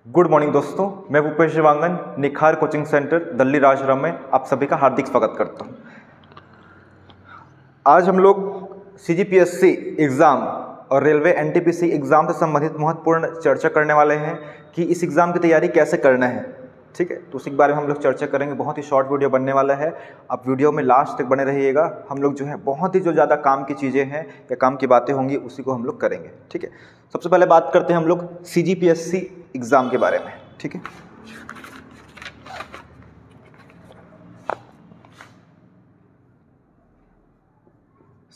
Good morning दोस्तों, मैं भूपेश शिवांगन निखार कोचिंग सेंटर दिल्ली राजपुरा में आप सभी का हार्दिक स्वागत करता हूं। आज हम लोग CGPSC एग्ज़ाम और रेलवे NTPC एग्ज़ाम से संबंधित महत्वपूर्ण चर्चा करने वाले हैं कि इस एग्ज़ाम की तैयारी कैसे करना है। ठीक है, तो उसी के बारे में हम लोग चर्चा करेंगे। बहुत ही शॉर्ट वीडियो बनने वाला है, आप वीडियो में लास्ट तक बने रहिएगा। हम लोग जो है बहुत ही जो ज़्यादा काम की चीज़ें हैं या काम की बातें होंगी उसी को हम लोग करेंगे। ठीक है, सबसे पहले बात करते हैं हम लोग CGPSC एग्ज़ाम के बारे में। ठीक है,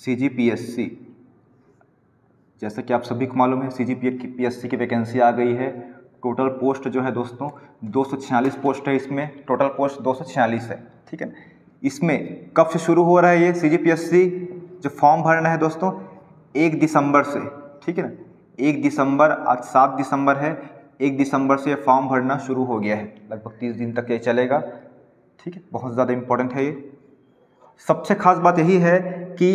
CGPSC जैसा कि आप सभी को मालूम है, CGPSC की वैकेंसी आ गई है। टोटल पोस्ट जो है दोस्तों 246 पोस्ट है, इसमें टोटल पोस्ट 246 है। ठीक है ना, इसमें कब से शुरू हो रहा है ये CGPSC जो फॉर्म भरना है दोस्तों 1 दिसंबर से। ठीक है ना, 1 दिसंबर, आज 7 दिसंबर है, 1 दिसंबर से फॉर्म भरना शुरू हो गया है। लगभग 30 दिन तक ये चलेगा। ठीक है, बहुत ज़्यादा इम्पोर्टेंट है ये। सबसे खास बात यही है कि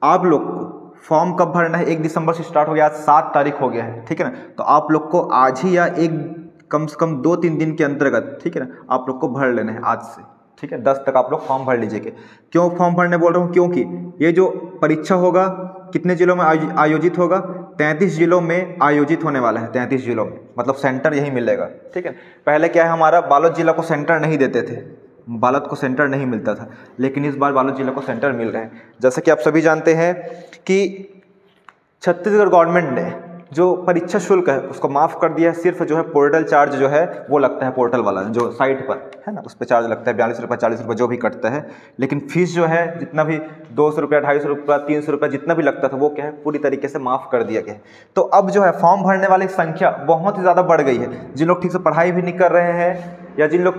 आप लोग को फॉर्म कब भरना है, 1 दिसंबर से स्टार्ट हो गया, आज 7 तारीख हो गया है। ठीक है ना, तो आप लोग को आज ही या कम से कम 2-3 दिन के अंतर्गत, ठीक है ना, आप लोग को भर लेना है आज से। ठीक है, 10 तक आप लोग फॉर्म भर लीजिएगा। क्यों फॉर्म भरने बोल रहा हूँ, क्योंकि ये जो परीक्षा होगा कितने जिलों में आयोजित होगा, 33 जिलों में आयोजित होने वाला है। 33 जिलों में मतलब सेंटर यही मिलेगा। ठीक है, पहले क्या है, हमारा बालोद जिला को सेंटर नहीं देते थे, बालोद को सेंटर नहीं मिलता था, लेकिन इस बार बालोद जिला को सेंटर मिल रहे हैं। जैसे कि आप सभी जानते हैं कि छत्तीसगढ़ गवर्नमेंट ने जो परीक्षा शुल्क है उसको माफ़ कर दिया है। सिर्फ जो है पोर्टल चार्ज जो है वो लगता है, पोर्टल वाला जो साइट पर है ना, उस पर चार्ज लगता है 42 रुपये 40 रुपये जो भी कटता है। लेकिन फीस जो है जितना भी 200 रुपये 250 रुपये 300 रुपये जितना भी लगता था वो क्या है पूरी तरीके से माफ़ कर दिया गया है। तो अब जो है फॉर्म भरने वाली संख्या बहुत ही ज़्यादा बढ़ गई है। जिन लोग ठीक से पढ़ाई भी नहीं कर रहे हैं या जिन लोग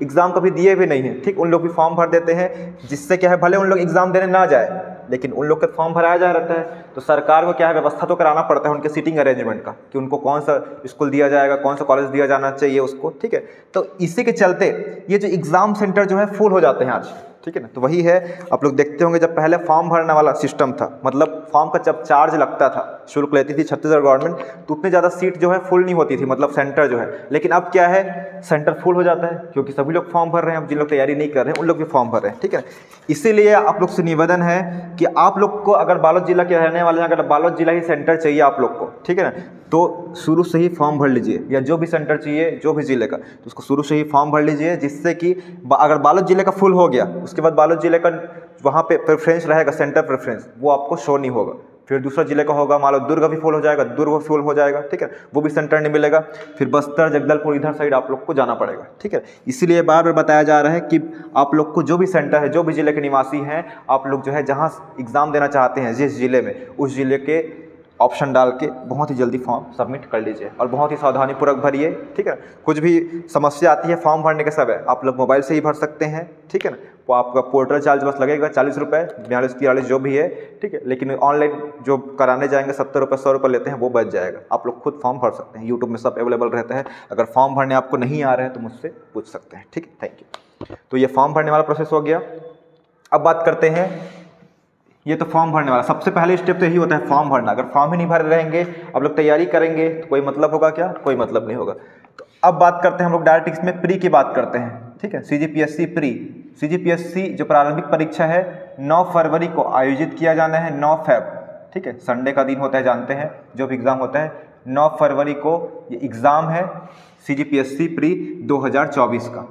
एग्ज़ाम कभी दिए भी नहीं हैं, ठीक, उन लोग भी फॉर्म भर देते हैं। जिससे क्या है, भले उन लोग एग्ज़ाम देने ना जाए लेकिन उन लोग का फॉर्म भराया जा रहता है। तो सरकार को क्या है, व्यवस्था तो कराना पड़ता है उनके सीटिंग अरेंजमेंट का, कि उनको कौन सा स्कूल दिया जाएगा, कौन सा कॉलेज दिया जाना चाहिए उसको। ठीक है, तो इसी के चलते ये जो एग्ज़ाम सेंटर जो है फुल हो जाते हैं आज। ठीक है ना, तो वही है, आप लोग देखते होंगे जब पहले फॉर्म भरने वाला सिस्टम था, मतलब फॉर्म का जब चार्ज लगता था, शुल्क लेती थी छत्तीसगढ़ गवर्नमेंट, तो उतनी ज़्यादा सीट जो है फुल नहीं होती थी, मतलब सेंटर जो है। लेकिन अब क्या है, सेंटर फुल हो जाता है क्योंकि सभी लोग फॉर्म भर रहे हैं। अब जिन लोग तैयारी नहीं कर रहे हैं उन लोग भी फॉर्म भर रहे हैं। ठीक है, इसीलिए आप लोग से निवेदन है कि आप लोग को अगर बालोद जिला के रहने वाले हैं, अगर बालोद जिला ही सेंटर चाहिए आप लोग को, ठीक है ना, तो शुरू से ही फॉर्म भर लीजिए, या जो भी सेंटर चाहिए जो भी जिले का, तो उसको शुरू से ही फॉर्म भर लीजिए। जिससे कि अगर बालोद जिले का फुल हो गया, उसके बाद बालोद जिले का वहाँ पे प्रेफरेंस रहेगा, सेंटर प्रेफरेंस, वो आपको शो नहीं होगा। फिर दूसरा जिले का होगा, मान लो दुर्ग भी फुल हो जाएगा, दुर्ग फुल हो जाएगा। ठीक है, वो भी सेंटर नहीं मिलेगा। फिर बस्तर, जगदलपुर, इधर साइड आप लोग को जाना पड़ेगा। ठीक है, इसीलिए बार बार बताया जा रहा है कि आप लोग को जो भी सेंटर है, जो भी जिले के निवासी हैं, आप लोग जो है जहाँ एग्ज़ाम देना चाहते हैं जिस जिले में, उस जिले के ऑप्शन डाल के बहुत ही जल्दी फॉर्म सबमिट कर लीजिए और बहुत ही सावधानीपूर्वक भरिए। ठीक है, कुछ भी समस्या आती है फॉर्म भरने के समय आप लोग मोबाइल से ही भर सकते हैं। ठीक है ना, वो आपका पोर्टल चार्ज बस लगेगा 40 रुपये, 42-43 जो भी है। ठीक है, लेकिन ऑनलाइन जो कराने जाएंगे 70 रुपये 100 रुपये लेते हैं, वो बच जाएगा। आप लोग खुद फॉर्म भर सकते हैं, यूट्यूब में सब अवेलेबल रहता है। अगर फॉर्म भरने आपको नहीं आ रहा है तो मुझसे पूछ सकते हैं। ठीक है, थैंक यू। तो ये फॉर्म भरने वाला प्रोसेस हो गया। अब बात करते हैं, ये तो फॉर्म भरने वाला सबसे पहले स्टेप तो यही होता है, फॉर्म भरना। अगर फॉर्म ही नहीं भर रहेंगे, आप लोग तैयारी करेंगे तो कोई मतलब होगा क्या? कोई मतलब नहीं होगा। तो अब बात करते हैं हम लोग डायरेक्ट इसमें प्री की बात करते हैं। ठीक है, CGPSC प्री, CGPSC जो प्रारंभिक परीक्षा है 9 फरवरी को आयोजित किया जाना है, 9 फेब। ठीक है, संडे का दिन होता है, जानते हैं, जो भी एग्ज़ाम होता है 9 फरवरी को ये एग्ज़ाम है CGPSC प्री 2024 का।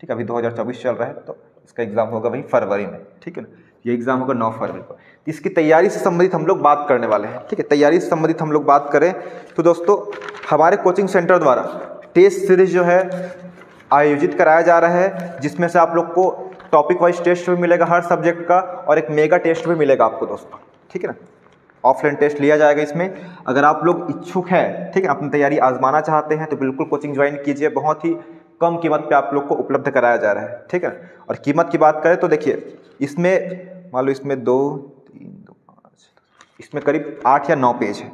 ठीक है, अभी 2024 चल रहा है तो इसका एग्ज़ाम होगा वही फरवरी में। ठीक है ना, ये एग्ज़ाम होगा 9 फरवरी को। इसकी तैयारी से संबंधित हम लोग बात करने वाले हैं। ठीक है, तैयारी से संबंधित हम लोग बात करें तो दोस्तों हमारे कोचिंग सेंटर द्वारा टेस्ट सीरीज जो है आयोजित कराया जा रहा है, जिसमें से आप लोग को टॉपिक वाइज टेस्ट भी मिलेगा हर सब्जेक्ट का, और एक मेगा टेस्ट भी मिलेगा आपको दोस्तों। ठीक है ना, ऑफलाइन टेस्ट लिया जाएगा इसमें। अगर आप लोग इच्छुक हैं, ठीक है, अपनी तैयारी आजमाना चाहते हैं तो बिल्कुल कोचिंग ज्वाइन कीजिए। बहुत ही कम कीमत पे आप लोग को उपलब्ध कराया जा रहा है। ठीक है, और कीमत की बात करें तो देखिए, इसमें मान लो इसमें 2, 3, 2, 5, इसमें करीब 8 या 9 पेज है।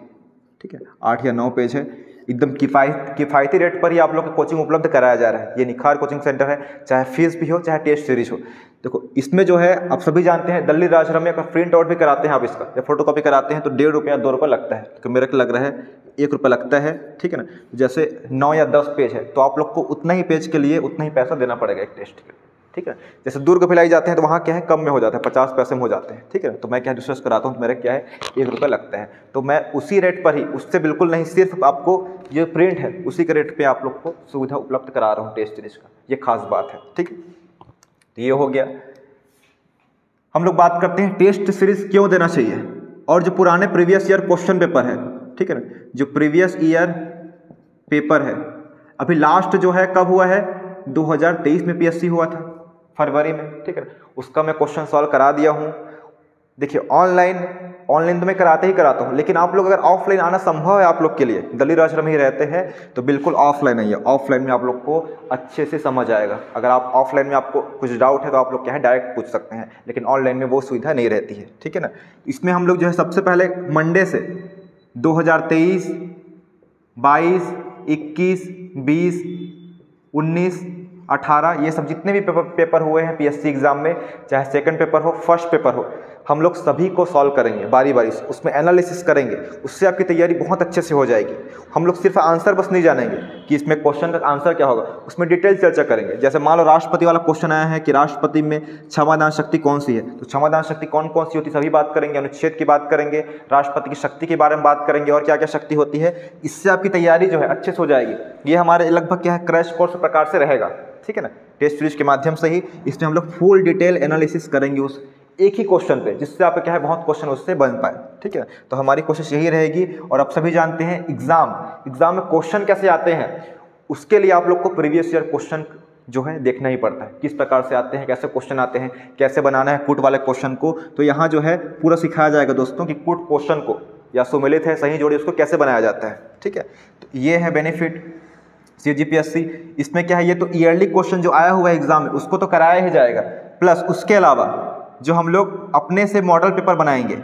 ठीक है, 8 या 9 पेज है। एकदम किफ़ायती रेट पर ही आप लोग को कोचिंग उपलब्ध कराया जा रहा है। ये निखार कोचिंग सेंटर है, चाहे फीस भी हो चाहे टेस्ट सीरीज हो। देखो इसमें जो है आप सभी जानते हैं दल्ली राजरम में अगर प्रिंट आउट भी कराते हैं आप इसका या फोटो कॉपी कराते हैं तो 1.5 रुपया 2 रुपये लगता है, तो मेरे को लग रहा है 1 रुपये लगता है, ठीक है ना। जैसे 9 या 10 पेज है तो आप लोग को उतना ही पेज के लिए उतना ही पैसा देना पड़ेगा एक टेस्ट के, ठीक है। जैसे दुर्ग भिलाई जाते हैं तो वहाँ क्या है कम में हो जाता है, 50 पैसे में हो जाते हैं, ठीक है। तो मैं क्या दूसरे से कराता हूँ तो मेरा क्या है 1 रुपये लगता है, तो मैं उसी रेट पर ही, उससे बिल्कुल नहीं, सिर्फ आपको ये प्रिंट है उसी के रेट पे आप लोग को सुविधा उपलब्ध करा रहा हूँ टेस्ट सीरीज का, ये खास बात है, ठीक है। तो ये हो गया। हम लोग बात करते हैं टेस्ट सीरीज क्यों देना चाहिए, और जो पुराने प्रीवियस ईयर क्वेश्चन पेपर है, ठीक है ना, जो प्रीवियस ईयर पेपर है अभी लास्ट जो है कब हुआ है 2023 में पीएससी हुआ था फरवरी में, ठीक है। उसका मैं क्वेश्चन सॉल्व करा दिया हूँ। देखिए ऑनलाइन तो मैं कराते ही कराता हूँ, लेकिन आप लोग अगर ऑफलाइन आना संभव है आप लोग के लिए, दल्ली राजरम ही रहते हैं तो बिल्कुल ऑफलाइन आइए। ऑफलाइन में आप लोग को अच्छे से समझ आएगा। अगर आप ऑफलाइन में आपको कुछ डाउट है तो आप लोग क्या है डायरेक्ट पूछ सकते हैं, लेकिन ऑनलाइन में वो सुविधा नहीं रहती है, ठीक है ना। इसमें हम लोग जो है सबसे पहले मंडे से 2023, 22, 21, 20, 19, 18 ये सब जितने भी पेपर हुए हैं पीएससी एग्जाम में, चाहे सेकंड पेपर हो फर्स्ट पेपर हो, हम लोग सभी को सॉल्व करेंगे बारी बारी से, उसमें एनालिसिस करेंगे, उससे आपकी तैयारी बहुत अच्छे से हो जाएगी। हम लोग सिर्फ आंसर बस नहीं जानेंगे कि इसमें क्वेश्चन का आंसर क्या होगा, उसमें डिटेल चर्चा करेंगे। जैसे मान लो राष्ट्रपति वाला क्वेश्चन आया है कि राष्ट्रपति में क्षमादान शक्ति कौन सी है, तो क्षमादान शक्ति कौन कौन सी होती है सभी बात करेंगे, अनुच्छेद की बात करेंगे, राष्ट्रपति की शक्ति के बारे में बात करेंगे और क्या क्या शक्ति होती है। इससे आपकी तैयारी जो है अच्छे से हो जाएगी। ये हमारे लगभग क्या है क्रैश कोर्स प्रकार से रहेगा, ठीक है ना। टेस्ट सीरीज के माध्यम से ही इसमें हम लोग फुल डिटेल एनालिसिस करेंगे उस एक ही क्वेश्चन पे, जिससे आप क्या है बहुत क्वेश्चन उससे बन पाए, ठीक है। तो हमारी कोशिश यही रहेगी। और आप सभी जानते हैं एग्जाम में क्वेश्चन कैसे आते हैं, उसके लिए आप लोग को प्रीवियस ईयर क्वेश्चन जो है देखना ही पड़ता है, किस प्रकार से आते हैं, कैसे क्वेश्चन आते हैं, कैसे बनाना है कुट वाले क्वेश्चन को। तो यहाँ जो है पूरा सिखाया जाएगा दोस्तों कि कुट क्वेश्चन को या सुमेलित है सही जोड़ी उसको कैसे बनाया जाता है, ठीक है। तो ये है बेनिफिट CGPSC। इसमें क्या है, ये तो ईयरली क्वेश्चन जो आया हुआ है एग्जाम में उसको तो कराया ही जाएगा, प्लस उसके अलावा जो हम लोग अपने से मॉडल पेपर बनाएंगे,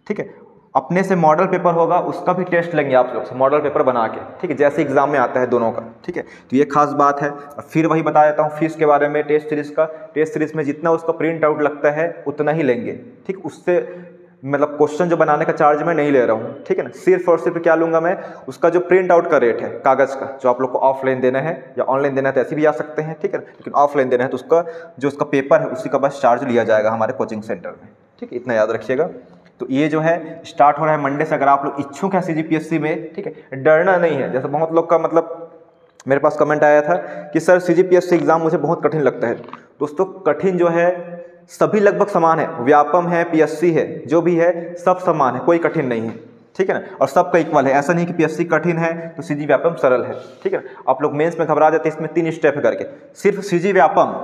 ठीक है, अपने से मॉडल पेपर होगा उसका भी टेस्ट लेंगे आप लोग से मॉडल पेपर बना के, ठीक है, जैसे एग्जाम में आता है दोनों का, ठीक है। तो ये खास बात है। और फिर वही बता देता हूँ फीस के बारे में टेस्ट सीरीज का। टेस्ट सीरीज में जितना उसका प्रिंट आउट लगता है उतना ही लेंगे, ठीक। उससे मतलब क्वेश्चन जो बनाने का चार्ज मैं नहीं ले रहा हूँ, ठीक है ना। सिर्फ और सिर्फ क्या लूँगा मैं, उसका जो प्रिंट आउट का रेट है कागज़ का, जो आप लोग को ऑफलाइन देना है या ऑनलाइन देना है तो ऐसे भी आ सकते हैं, ठीक है। लेकिन ऑफलाइन देना है तो उसका जो उसका पेपर है उसी का बस चार्ज लिया जाएगा हमारे कोचिंग सेंटर में, ठीक है, इतना याद रखिएगा। तो ये जो है स्टार्ट हो रहा है मंडे से। अगर आप लोग इच्छुक हैं CGPSC में, ठीक है, डरना नहीं है। जैसे बहुत लोग का मतलब मेरे पास कमेंट आया था कि सर CGPSC एग्ज़ाम मुझे बहुत कठिन लगता है। दोस्तों कठिन जो है सभी लगभग समान है, व्यापम है, PSC है, जो भी है सब समान है, कोई कठिन नहीं है, ठीक है ना। और सबका इक्वल है, ऐसा नहीं कि PSC कठिन है तो CG व्यापम सरल है, ठीक है। आप लोग मेंस में घबरा जाते हैं, इसमें 3 स्टेप करके। सिर्फ CG व्यापम,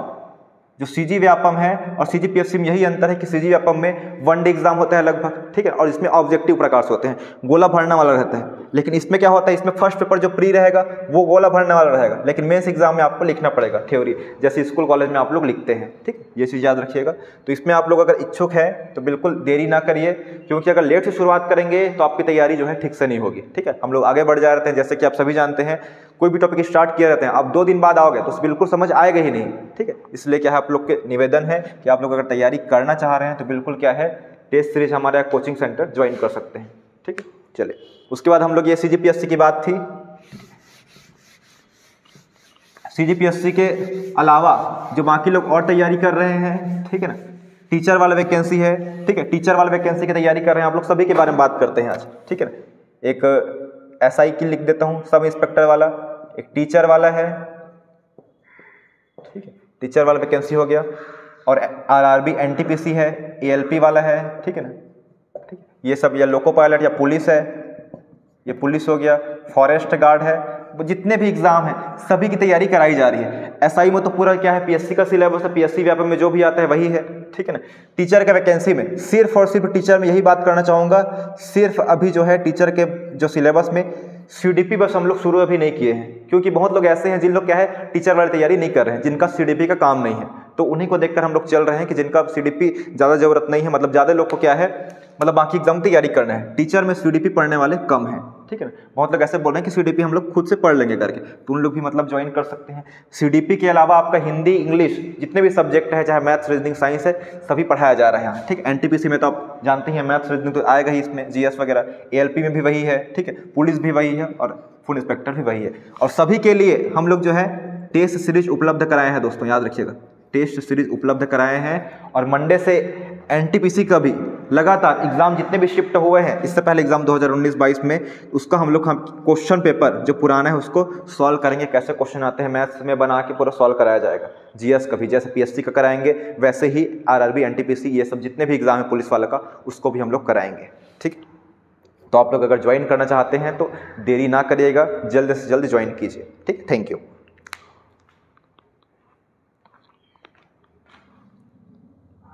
जो CG व्यापम है और CGPSC में यही अंतर है कि CG व्यापम में 1 डे एग्जाम होता है लगभग, ठीक है, और इसमें ऑब्जेक्टिव प्रकार से होते हैं, गोला भरने वाला रहता है। लेकिन इसमें क्या होता है, इसमें फर्स्ट पेपर जो प्री रहेगा वो गोला भरने वाला रहेगा, लेकिन मेंस एग्जाम में आपको लिखना पड़ेगा थ्योरी, जैसे स्कूल कॉलेज में आप लोग लिखते हैं, ठीक, ये चीज़ याद रखिएगा। तो इसमें आप लोग अगर इच्छुक हैं तो बिल्कुल देरी ना करिए, क्योंकि अगर लेट से शुरुआत करेंगे तो आपकी तैयारी जो है ठीक से नहीं होगी, ठीक है। हम लोग आगे बढ़ जा रहे हैं, जैसे कि आप सभी जानते हैं कोई भी टॉपिक स्टार्ट किए रहते हैं, आप 2 दिन बाद आओगे तो बिल्कुल समझ आएगा ही नहीं, ठीक है। इसलिए क्या है आप लोग के निवेदन है कि आप लोग अगर तैयारी करना चाह रहे हैं तो बिल्कुल क्या है टेस्ट सीरीज हमारा कोचिंग सेंटर ज्वाइन कर सकते हैं, ठीक है। चलिए उसके बाद हम लोग ये CGPSC की बात थी। CGPSC के अलावा जो बाकी लोग और तैयारी कर रहे हैं, ठीक है ना, टीचर वाला वैकेंसी है, ठीक है, टीचर वाला वैकेंसी की तैयारी कर रहे हैं आप लोग, सभी के बारे में बात करते हैं आज, ठीक है ना। एक SI की लिख देता हूँ, सब इंस्पेक्टर वाला, एक टीचर वाला है, ठीक है, टीचर वाला वैकेंसी हो गया, और RRB NTPC है, ALP वाला है, ठीक है ना, ठीक, ये सब, या लोको पायलट या पुलिस है, ये पुलिस हो गया, फॉरेस्ट गार्ड है, वो जितने भी एग्जाम हैं सभी की तैयारी कराई जा रही है। SI में तो पूरा क्या है PSC का सिलेबस है, PSC व्यापम में जो भी आता है वही है, ठीक है ना। टीचर के वैकेंसी में सिर्फ और सिर्फ टीचर में यही बात करना चाहूँगा, सिर्फ अभी जो है टीचर के जो सिलेबस में CDP बस हम लोग शुरू अभी नहीं किए हैं, क्योंकि बहुत लोग ऐसे हैं जिन लोग क्या है टीचर वाली तैयारी नहीं कर रहे हैं, जिनका CDP का काम नहीं है, तो उन्हीं को देखकर हम लोग चल रहे हैं कि जिनका CDP ज़्यादा ज़रूरत नहीं है, मतलब ज़्यादा लोग को क्या है मतलब बाकी एग्जाम तैयारी करना है, टीचर में CDP पढ़ने वाले कम हैं, ठीक है ना। बहुत लोग ऐसे बोल रहे हैं कि सीडीपी हम लोग खुद से पढ़ लेंगे करके, तो उन लोग भी मतलब ज्वाइन कर सकते हैं। सीडीपी के अलावा आपका हिंदी, इंग्लिश, जितने भी सब्जेक्ट है, चाहे मैथ्स, रीजनिंग, साइंस है, सभी पढ़ाया जा रहा है यहाँ, ठीक है। एनटीपीसी में तो आप जानते हैं मैथ्स, रीजनिंग तो आएगा ही इसमें, जीएस वगैरह। एएलपी में भी वही है, ठीक है। पुलिस भी वही है और फूड इंस्पेक्टर भी वही है। और सभी के लिए हम लोग जो है टेस्ट सीरीज उपलब्ध कराए हैं दोस्तों, याद रखिएगा, टेस्ट सीरीज उपलब्ध कराए हैं। और मंडे से एनटीपीसी का भी लगातार एग्जाम जितने भी शिफ्ट हुए हैं, इससे पहले एग्जाम 2019-22 में, उसका हम क्वेश्चन पेपर जो पुराना है उसको सॉल्व करेंगे। कैसे क्वेश्चन आते हैं मैथ्स में बना के पूरा सॉल्व कराया जाएगा। जीएस का भी जैसे पीएससी का कराएंगे, वैसे ही आरआरबी, एनटीपीसी, ये सब जितने भी एग्जाम है पुलिस वाला का, उसको भी हम लोग कराएंगे, ठीक। तो आप लोग अगर ज्वाइन करना चाहते हैं तो देरी ना करिएगा, जल्द से जल्द ज्वाइन कीजिए, ठीक। Thank you.